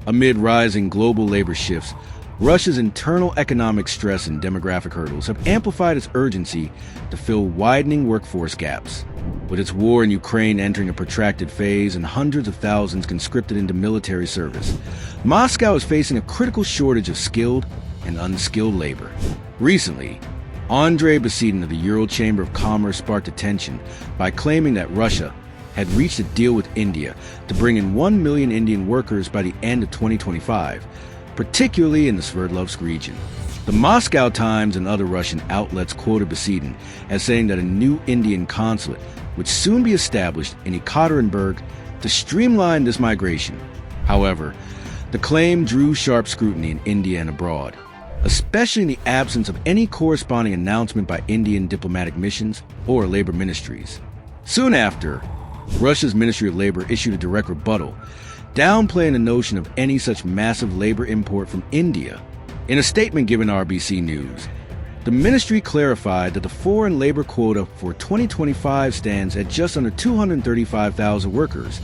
Amid rising global labor shifts, Russia's internal economic stress and demographic hurdles have amplified its urgency to fill widening workforce gaps. With its war in Ukraine entering a protracted phase and hundreds of thousands conscripted into military service, Moscow is facing a critical shortage of skilled and unskilled labor. Recently, Andrei Basidin of the Ural Chamber of Commerce sparked attention by claiming that Russia had reached a deal with India to bring in 1 million Indian workers by the end of 2025, particularly in the Sverdlovsk region. The Moscow Times and other Russian outlets quoted Basidin as saying that a new Indian consulate would soon be established in Ekaterinburg to streamline this migration. However, the claim drew sharp scrutiny in India and abroad, especially in the absence of any corresponding announcement by Indian diplomatic missions or labor ministries. Soon after, Russia's Ministry of Labor issued a direct rebuttal, downplaying the notion of any such massive labor import from India. In a statement given to RBC News, the ministry clarified that the foreign labor quota for 2025 stands at just under 235,000 workers,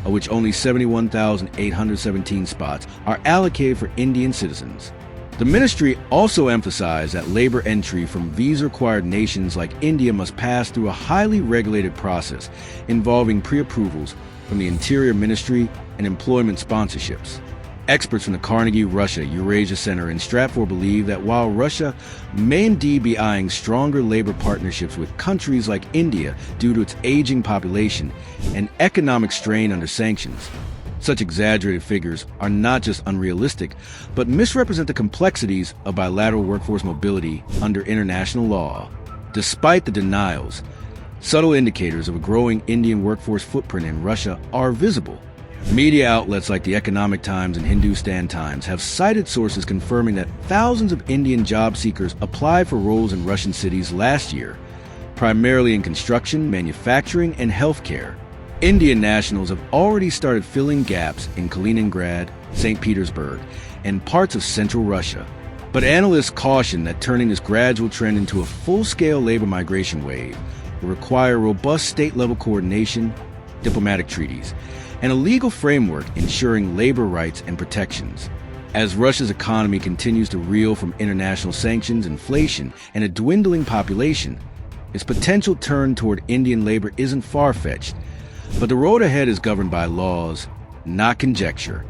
of which only 71,817 spots are allocated for Indian citizens. The ministry also emphasized that labor entry from visa-required nations like India must pass through a highly regulated process involving pre-approvals from the Interior Ministry and employment sponsorships. Experts from the Carnegie Russia Eurasia Center in Stratford believe that while Russia may indeed be eyeing stronger labor partnerships with countries like India due to its aging population and economic strain under sanctions, such exaggerated figures are not just unrealistic, but misrepresent the complexities of bilateral workforce mobility under international law. Despite the denials, subtle indicators of a growing Indian workforce footprint in Russia are visible. Media outlets like the Economic Times and Hindustan Times have cited sources confirming that thousands of Indian job seekers applied for roles in Russian cities last year, primarily in construction, manufacturing, and healthcare. Indian nationals have already started filling gaps in Kaliningrad, St. Petersburg, and parts of central Russia. But analysts caution that turning this gradual trend into a full-scale labor migration wave will require robust state-level coordination, diplomatic treaties, and a legal framework ensuring labor rights and protections. As Russia's economy continues to reel from international sanctions, inflation, and a dwindling population, its potential turn toward Indian labor isn't far-fetched. But the road ahead is governed by laws, not conjecture.